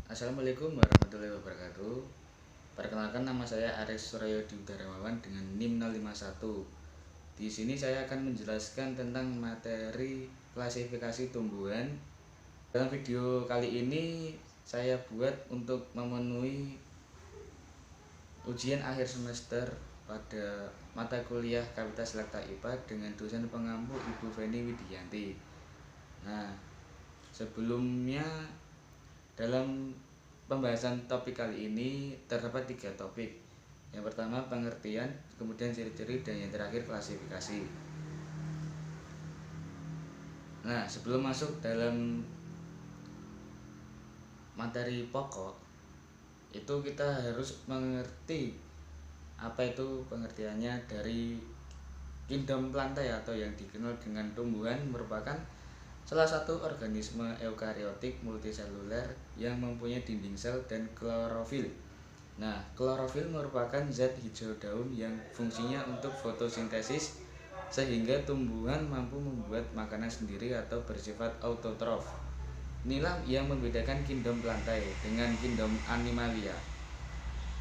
Assalamualaikum warahmatullahi wabarakatuh. Perkenalkan, nama saya Aris Suryo Diudaramawan dengan NIM 051. Di sini saya akan menjelaskan tentang materi klasifikasi tumbuhan. Dalam video kali ini saya buat untuk memenuhi ujian akhir semester pada mata kuliah Kapitas Selekta IPA dengan dosen pengampu Ibu Feni Widianti. Nah, sebelumnya dalam pembahasan topik kali ini terdapat 3 topik. Yang pertama pengertian, kemudian ciri-ciri, dan yang terakhir klasifikasi. Nah, sebelum masuk dalam materi pokok, itu kita harus mengerti apa itu pengertiannya dari kingdom Plantae atau yang dikenal dengan tumbuhan merupakan salah satu organisme eukariotik multiseluler yang mempunyai dinding sel dan klorofil. Nah, klorofil merupakan zat hijau daun yang fungsinya untuk fotosintesis sehingga tumbuhan mampu membuat makanan sendiri atau bersifat autotrof. Inilah yang membedakan kingdom Plantae dengan kingdom Animalia.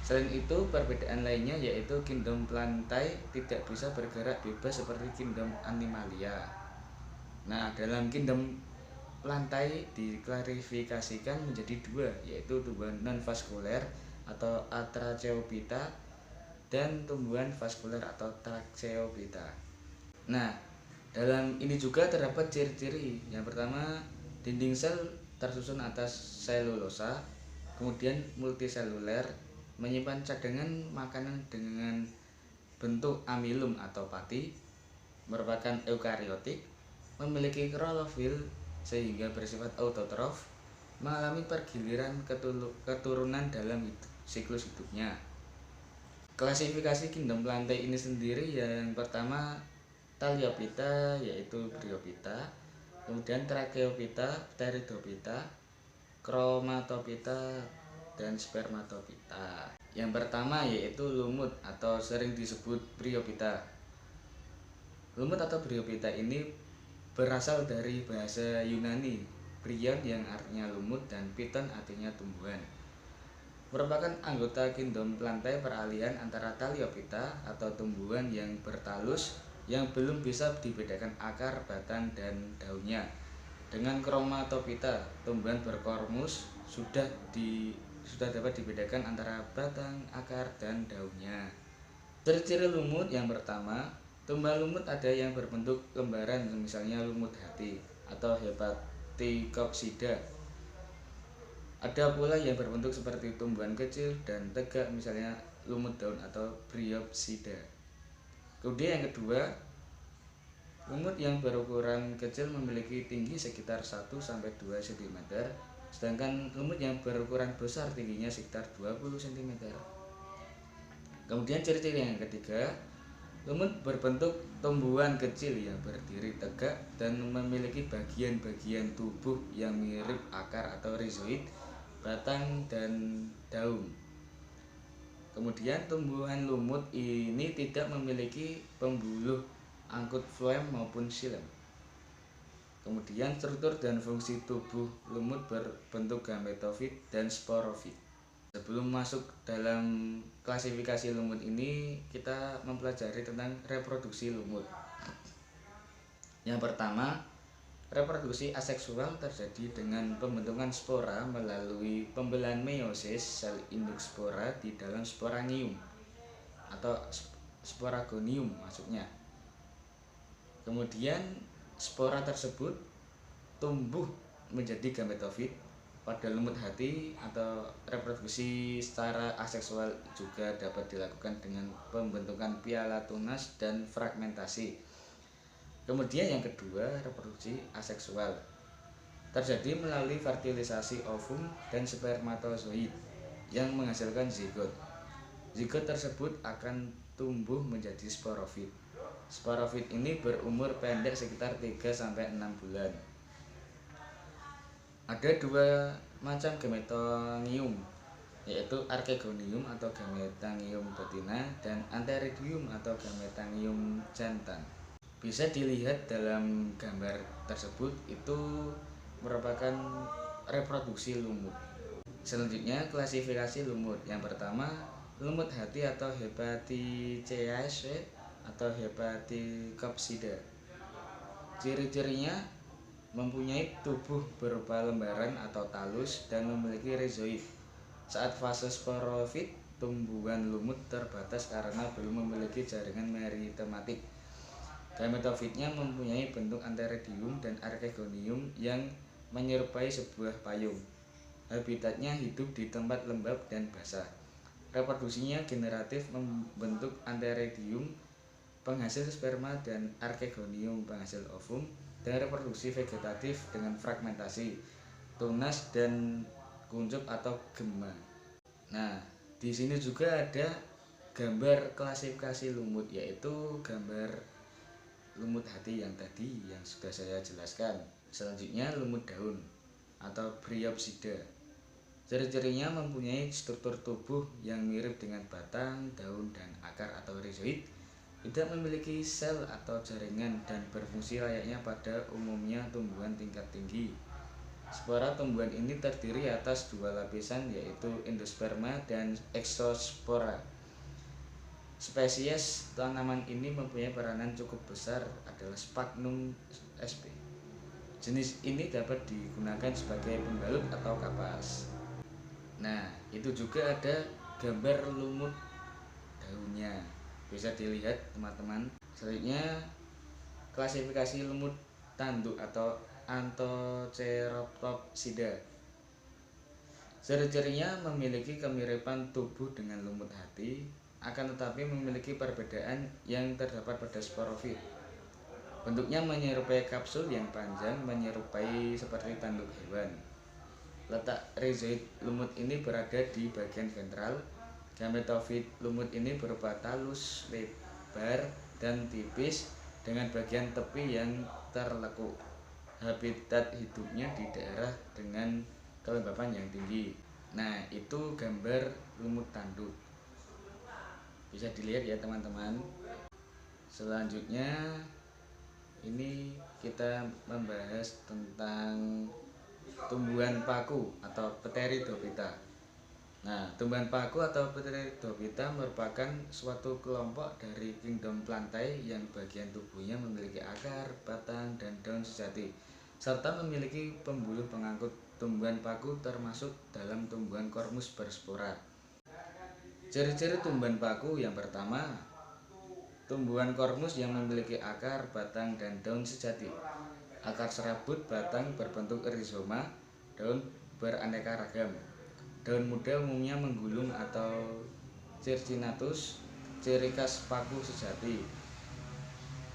Selain itu, perbedaan lainnya yaitu kingdom Plantae tidak bisa bergerak bebas seperti kingdom Animalia. Nah, dalam kingdom Plantae diklarifikasikan menjadi 2, yaitu tumbuhan non-vaskuler atau Atracheophyta dan tumbuhan vaskuler atau Tracheophyta. Nah, dalam ini juga terdapat ciri-ciri. Yang pertama, dinding sel tersusun atas selulosa, kemudian multiseluler, menyimpan cadangan makanan dengan bentuk amilum atau pati, merupakan eukariotik, memiliki klorofil sehingga bersifat autotrof, mengalami pergiliran keturunan dalam siklus hidupnya. Klasifikasi kingdom Plantae ini sendiri yang pertama Thaliophyta yaitu Bryophyta, kemudian Tracheophyta, Pteridophyta, Chromatophyta, dan Spermatophyta. Yang pertama yaitu lumut atau sering disebut Bryophyta. Lumut atau Bryophyta ini berasal dari bahasa Yunani, bryon yang artinya lumut dan phyton artinya tumbuhan. Merupakan anggota kingdom Plantae peralihan antara Thaliophyta atau tumbuhan yang bertalus yang belum bisa dibedakan akar, batang, dan daunnya, dengan Chromatophyta, tumbuhan berkormus sudah dapat dibedakan antara batang, akar, dan daunnya. Ciri-ciri lumut yang pertama, tumbuhan lumut ada yang berbentuk lembaran, misalnya lumut hati atau Hepaticopsida. Ada pula yang berbentuk seperti tumbuhan kecil dan tegak, misalnya lumut daun atau Bryopsida. Kemudian yang kedua, lumut yang berukuran kecil memiliki tinggi sekitar 1-2 cm, sedangkan lumut yang berukuran besar tingginya sekitar 20 cm. Kemudian ciri-ciri yang ketiga, lumut berbentuk tumbuhan kecil yang berdiri tegak dan memiliki bagian-bagian tubuh yang mirip akar atau rhizoid, batang, dan daun. Kemudian tumbuhan lumut ini tidak memiliki pembuluh angkut floem maupun xilem. Kemudian struktur dan fungsi tubuh lumut berbentuk gametofit dan sporofit. Sebelum masuk dalam klasifikasi lumut ini, kita mempelajari tentang reproduksi lumut. Yang pertama, reproduksi aseksual terjadi dengan pembentukan spora melalui pembelahan meiosis sel induk spora di dalam sporangium atau sporagonium maksudnya. Kemudian spora tersebut tumbuh menjadi gametofit. Pada lumut hati atau reproduksi secara aseksual juga dapat dilakukan dengan pembentukan piala tunas dan fragmentasi. Kemudian yang kedua, reproduksi aseksual terjadi melalui fertilisasi ovum dan spermatozoid yang menghasilkan zigot. Zigot tersebut akan tumbuh menjadi sporofit. Sporofit ini berumur pendek sekitar 3-6 bulan. Ada 2 macam gametangium, yaitu archegonium atau gametangium betina dan antheridium atau gametangium jantan. Bisa dilihat dalam gambar tersebut, itu merupakan reproduksi lumut. Selanjutnya klasifikasi lumut. Yang pertama, lumut hati atau Hepaticaceae atau Hepaticopsida. Ciri-cirinya mempunyai tubuh berupa lembaran atau talus dan memiliki rhizoid. Saat fase sporofit, tumbuhan lumut terbatas karena belum memiliki jaringan meritematik. Gametofitnya mempunyai bentuk antheridium dan archegonium yang menyerupai sebuah payung. Habitatnya hidup di tempat lembab dan basah. Reproduksinya generatif membentuk antheridium penghasil sperma dan archegonium penghasil ovum, dan reproduksi vegetatif dengan fragmentasi, tunas dan kuncup atau gema. Nah, di sini juga ada gambar klasifikasi lumut, yaitu gambar lumut hati yang tadi yang sudah saya jelaskan. Selanjutnya lumut daun atau Bryopsida. Ciri-cirinya mempunyai struktur tubuh yang mirip dengan batang, daun, dan akar atau rhizoid, tidak memiliki sel atau jaringan, dan berfungsi layaknya pada umumnya tumbuhan tingkat tinggi. Spora tumbuhan ini terdiri atas dua lapisan, yaitu endosperma dan exospora. Spesies tanaman ini mempunyai peranan cukup besar adalah Sphagnum sp. Jenis ini dapat digunakan sebagai pembalut atau kapas. Nah, itu juga ada gambar lumut daunnya, bisa dilihat teman-teman. Selanjutnya klasifikasi lumut tanduk atau Anthoceratopsida. Ciri-cirinya memiliki kemiripan tubuh dengan lumut hati, akan tetapi memiliki perbedaan yang terdapat pada sporofit. Bentuknya menyerupai kapsul yang panjang, menyerupai seperti tanduk hewan. Letak rhizoid lumut ini berada di bagian ventral. Gametofit lumut ini berupa talus, lebar, dan tipis dengan bagian tepi yang terlekuk. Habitat hidupnya di daerah dengan kelembapan yang tinggi. Nah, itu gambar lumut tanduk. Bisa dilihat ya teman-teman. Selanjutnya ini kita membahas tentang tumbuhan paku atau Pteridophyta. Nah, tumbuhan paku atau Pteridophyta merupakan suatu kelompok dari kingdom Plantae yang bagian tubuhnya memiliki akar, batang, dan daun sejati, serta memiliki pembuluh pengangkut. Tumbuhan paku termasuk dalam tumbuhan Cormus berspora. Ciri-ciri tumbuhan paku yang pertama, tumbuhan Cormus yang memiliki akar, batang, dan daun sejati. Akar serabut, batang berbentuk rizoma, daun beraneka ragam. Daun muda umumnya menggulung atau circinatus, ciri khas paku sejati.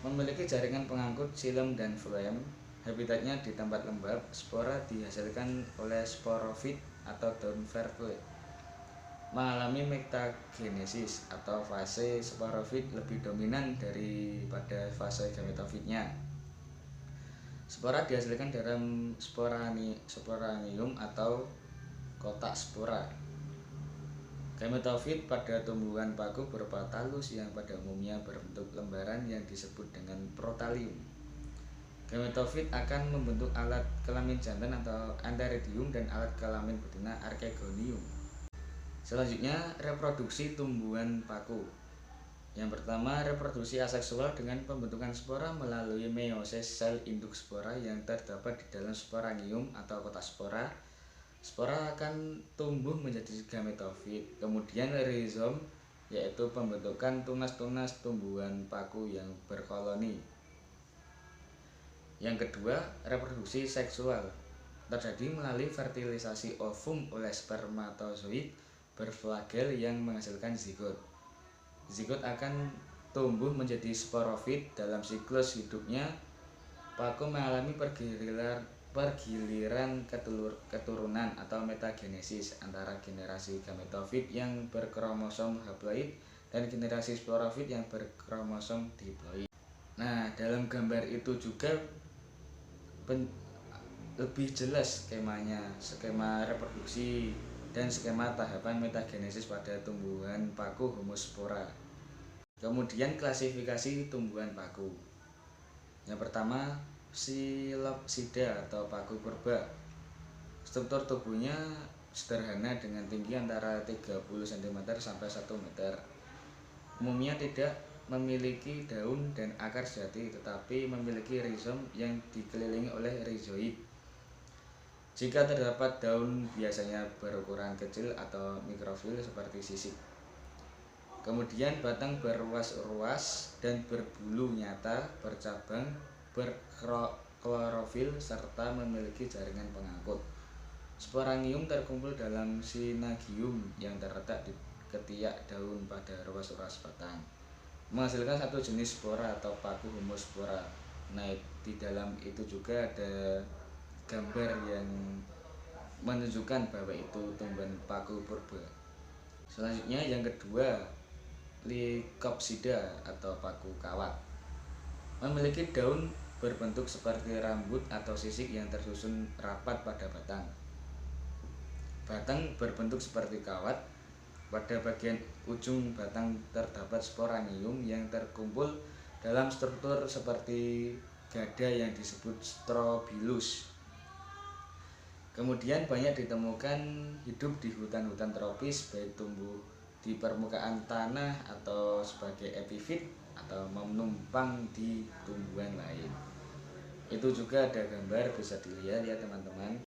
Memiliki jaringan pengangkut xilem dan floem. Habitatnya di tempat lembab. Spora dihasilkan oleh sporofit atau daun fertile. Mengalami metagenesis atau fase sporofit lebih dominan daripada fase gametofitnya. Spora dihasilkan dalam sporanium atau kotak spora. Gametofit pada tumbuhan paku berupa talus yang pada umumnya berbentuk lembaran yang disebut dengan protalium. Gametofit akan membentuk alat kelamin jantan atau antheridium dan alat kelamin betina archegonium. Selanjutnya reproduksi tumbuhan paku. Yang pertama, reproduksi aseksual dengan pembentukan spora melalui meiosis sel induk spora yang terdapat di dalam sporanium atau kotak spora. Spora akan tumbuh menjadi gametofit. Kemudian rhizom, yaitu pembentukan tunas-tunas tumbuhan paku yang berkoloni. Yang kedua, reproduksi seksual terjadi melalui fertilisasi ovum oleh spermatozoid berflagel yang menghasilkan zigot. Zigot akan tumbuh menjadi sporofit. Dalam siklus hidupnya, paku mengalami pergiliran keturunan atau metagenesis antara generasi gametofit yang berkromosom haploid dan generasi sporofit yang berkromosom diploid. Nah, dalam gambar itu juga lebih jelas skema reproduksi dan skema tahapan metagenesis pada tumbuhan paku Homospora. Kemudian klasifikasi tumbuhan paku. Yang pertama, Psilopsida atau paku purba. Struktur tubuhnya sederhana dengan tinggi antara 30 cm sampai 1 meter. Umumnya tidak memiliki daun dan akar sejati, tetapi memiliki rizom yang dikelilingi oleh rizoid. Jika terdapat daun, biasanya berukuran kecil atau mikrofil seperti sisik. Kemudian batang berruas-ruas dan berbulu nyata, bercabang, berklorofil, serta memiliki jaringan pengangkut. Sporangium terkumpul dalam sinagium yang terletak di ketiak daun pada ruas-ruas batang, menghasilkan satu jenis spora atau paku homospora. Nah, di dalam itu juga ada gambar yang menunjukkan bahwa itu tumbuhan paku purba. Selanjutnya yang kedua, Lycopsida atau paku kawat. Memiliki daun berbentuk seperti rambut atau sisik yang tersusun rapat pada batang. Batang berbentuk seperti kawat. Pada bagian ujung batang terdapat sporangium yang terkumpul dalam struktur seperti gada yang disebut strobilus. Kemudian banyak ditemukan hidup di hutan-hutan tropis, baik tumbuh di permukaan tanah atau sebagai epifit atau menumpang di tumbuhan lain. Itu juga ada gambar, bisa dilihat ya teman-teman.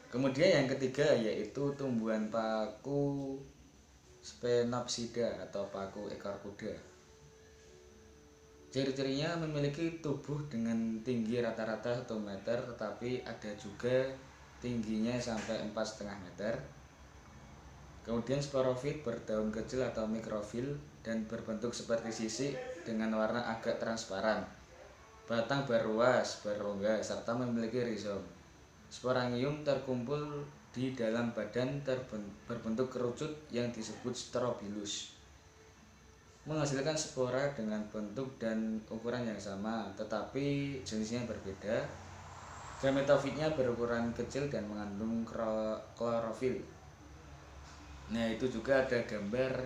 Kemudian yang ketiga yaitu tumbuhan paku Sphenopsida atau paku ekor kuda. Ciri-cirinya memiliki tubuh dengan tinggi rata-rata 1 meter, tetapi ada juga tingginya sampai 4,5 meter. Kemudian sporofit berdaun kecil atau mikrofil dan berbentuk seperti sisik dengan warna agak transparan. Batang berruas, berrongga, serta memiliki rizom. Sporangium terkumpul di dalam badan berbentuk kerucut yang disebut strobilus, menghasilkan spora dengan bentuk dan ukuran yang sama, tetapi jenisnya berbeda. Gametofitnya berukuran kecil dan mengandung klorofil. Nah, itu juga ada gambar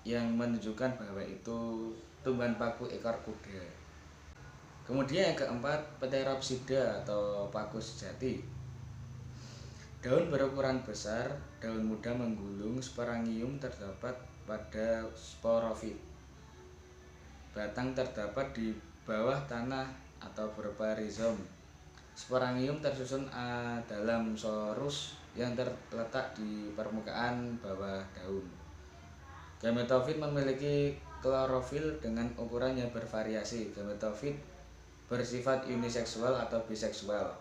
yang menunjukkan bahwa itu tumbuhan paku ekor kuda. Kemudian yang keempat, Pteropsida atau paku sejati. Daun berukuran besar, daun muda menggulung, sporangium terdapat pada sporofit. Batang terdapat di bawah tanah atau berupa rizom. Sporangium tersusun dalam sorus yang terletak di permukaan bawah daun. Gametofit memiliki klorofil dengan ukuran yang bervariasi. Gametofit bersifat uniseksual atau biseksual.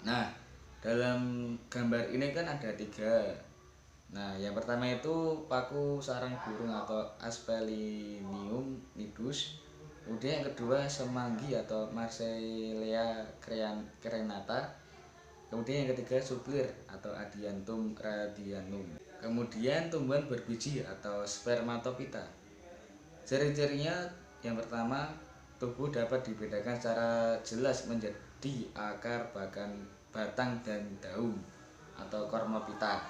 Nah, dalam gambar ini kan ada 3. Nah, yang pertama itu paku sarang burung atau Aspelinium nidus. Kemudian yang kedua semanggi atau Marsilea crenata. Kemudian yang ketiga suplir atau Adiantum radianum. Kemudian tumbuhan berbiji atau spermatopita. Ciri-cirinya yang pertama, tubuh dapat dibedakan secara jelas menjadi akar, bahkan batang dan daun atau kormopita.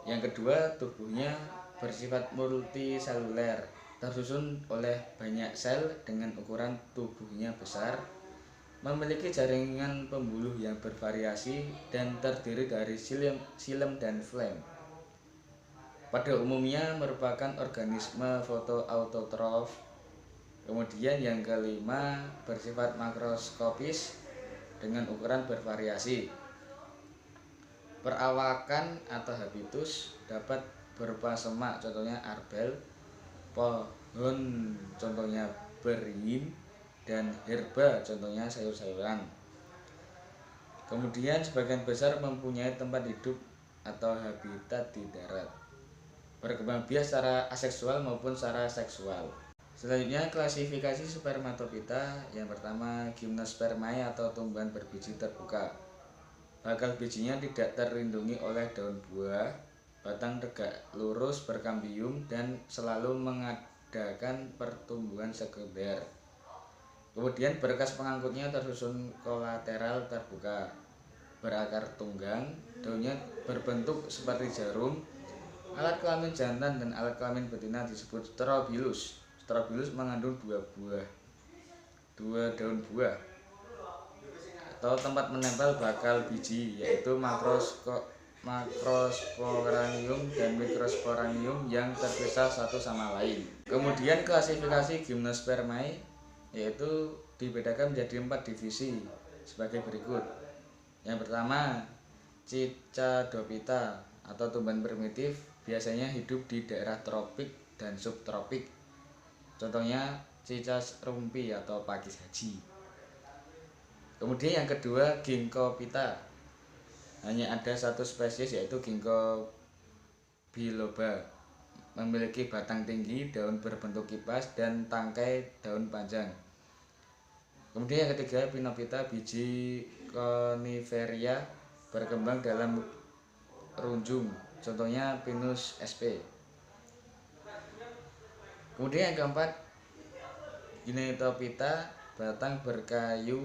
Yang kedua, tubuhnya bersifat multiseluler, tersusun oleh banyak sel dengan ukuran tubuhnya besar, memiliki jaringan pembuluh yang bervariasi dan terdiri dari xilem dan flem. Pada umumnya merupakan organisme fotoautotrof. Kemudian yang kelima, bersifat makroskopis dengan ukuran bervariasi. Perawakan atau habitus dapat berupa semak, contohnya arbel, pohon, contohnya beringin, dan herba, contohnya sayur-sayuran. Kemudian sebagian besar mempunyai tempat hidup atau habitat di darat, berkembang biak secara aseksual maupun secara seksual. Selanjutnya klasifikasi spermatopita. Yang pertama, gymnospermae atau tumbuhan berbiji terbuka. Bakal bijinya tidak terlindungi oleh daun buah, batang tegak lurus berkambium dan selalu mengadakan pertumbuhan sekunder. Kemudian berkas pengangkutnya tersusun kolateral terbuka, berakar tunggang, daunnya berbentuk seperti jarum. Alat kelamin jantan dan alat kelamin betina disebut strobilus. Strobilus mengandung 2 daun buah atau tempat menempel bakal biji, yaitu makrosporangium dan mikrosporangium yang terpisah satu sama lain. Kemudian klasifikasi Gymnospermae yaitu dibedakan menjadi 4 divisi sebagai berikut. Yang pertama, Cicadophyta atau tumbuhan primitif, biasanya hidup di daerah tropik dan subtropik. Contohnya cicas rumpi atau pakis haji. Kemudian yang kedua, Ginkgophyta. Hanya ada satu spesies yaitu Ginkgo biloba. Memiliki batang tinggi, daun berbentuk kipas, dan tangkai daun panjang. Kemudian yang ketiga, Pinophyta, biji coniferia, berkembang dalam runjung. Contohnya Pinus sp. Kemudian yang keempat, Gnetophyta, batang berkayu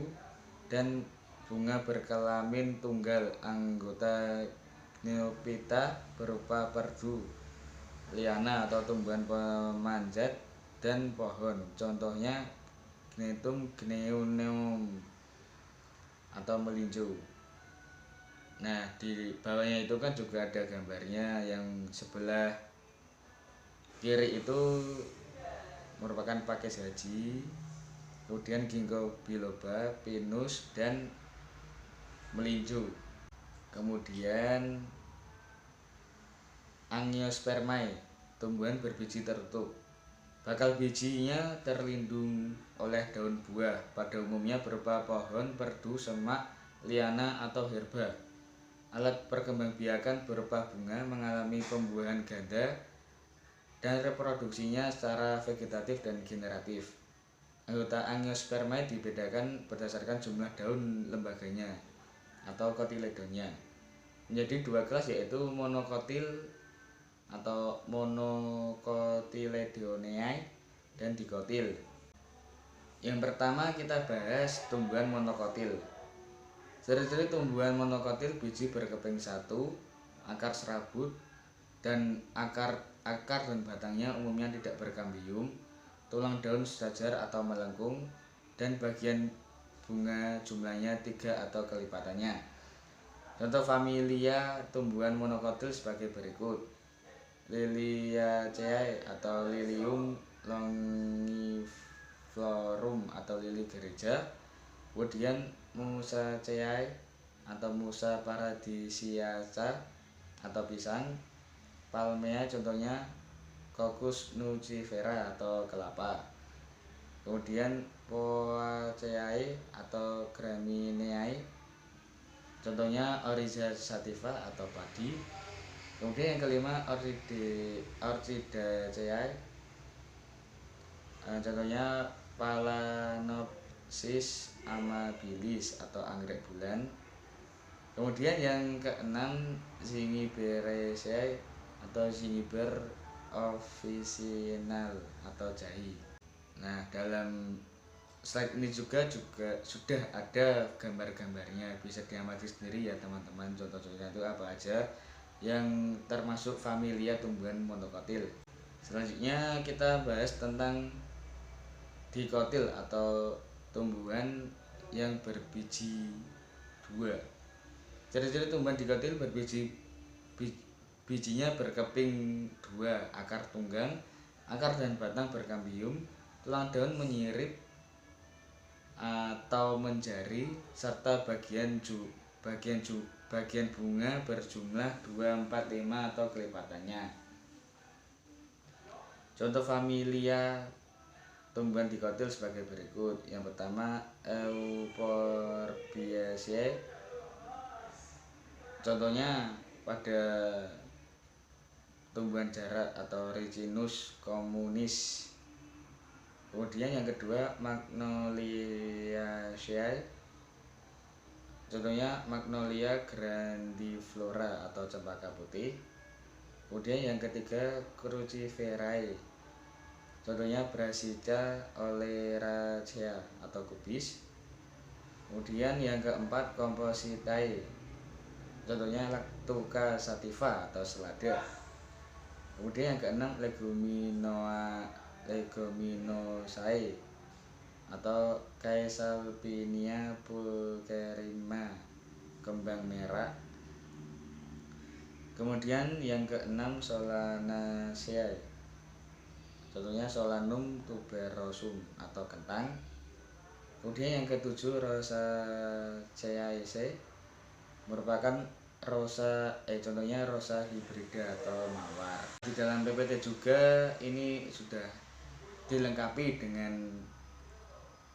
dan bunga berkelamin tunggal. Anggota Gnetophyta berupa perdu, liana atau tumbuhan pemanjat, dan pohon. Contohnya Gnetum gneoneum atau melinjo. Nah, di bawahnya itu kan juga ada gambarnya. Yang sebelah kiri itu merupakan pakis haji, kemudian Ginkgo biloba, Pinus, dan melinjo. Kemudian Angiospermae, tumbuhan berbiji tertutup. Bakal bijinya terlindung oleh daun buah, pada umumnya berupa pohon, perdu, semak, liana, atau herba. Alat perkembangbiakan berupa bunga, mengalami pembuahan ganda, dan reproduksinya secara vegetatif dan generatif. Anggota Angiospermae dibedakan berdasarkan jumlah daun lembaganya atau kotiledonya menjadi 2 kelas, yaitu monokotil atau monocotyledoneae dan dikotil. Yang pertama kita bahas tumbuhan monokotil. Ciri-ciri tumbuhan monokotil: biji berkeping 1, akar serabut, dan akar dan batangnya umumnya tidak berkambium, tulang daun sejajar atau melengkung, dan bagian bunga jumlahnya 3 atau kelipatannya. Contoh familia tumbuhan monokotil sebagai berikut: Liliaceae atau Lilium longiflorum atau lili gereja, kemudian Musaceae atau Musa paradisiaca atau pisang, Palmea contohnya Cocos nucifera atau kelapa, kemudian Poaceae atau Gramineae, contohnya Oryza sativa atau padi. Kemudian yang kelima Orchidaceae, contohnya Phalaenopsis amabilis atau anggrek bulan. Kemudian yang keenam Zingiberaceae atau Zingiber officinal atau jahi. Nah, dalam slide ini juga sudah ada gambar-gambarnya, bisa diamati sendiri ya teman-teman. Contoh-contohnya itu apa aja yang termasuk familia tumbuhan monokotil. Selanjutnya kita bahas tentang dikotil atau tumbuhan yang berbiji 2. Ciri-ciri tumbuhan dikotil berbiji: bijinya berkeping 2, akar tunggang, akar dan batang berkambium, tulang daun menyirip atau menjari, serta bagian bunga berjumlah 2, 4, 5 atau kelipatannya. Contoh familia tumbuhan dikotil sebagai berikut. Yang pertama Euphorbiaceae, contohnya pada tumbuhan jarak atau Ricinus communis. Kemudian yang kedua Magnoliaceae, contohnya Magnolia grandiflora atau cempaka putih. Kemudian yang ketiga Cruciferae, contohnya Brassica oleracea atau kubis. Kemudian yang keempat Compositae, contohnya Lactuca sativa atau selada. Kemudian yang keenam Leguminosae atau Caesalpinia pulcherrima, kembang merah. Kemudian yang keenam Solanaceae. Contohnya Solanum tuberosum atau kentang. Kemudian yang ketujuh Rosaceae merupakan contohnya Rosa hibrida atau mawar. Di dalam PPT juga ini sudah dilengkapi dengan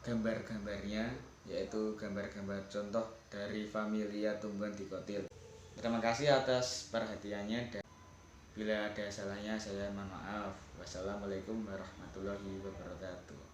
gambar-gambarnya, yaitu gambar-gambar contoh dari familia tumbuhan dikotil. Terima kasih atas perhatiannya dan bila ada salahnya saya mohon maaf. Wassalamualaikum warahmatullahi wabarakatuh.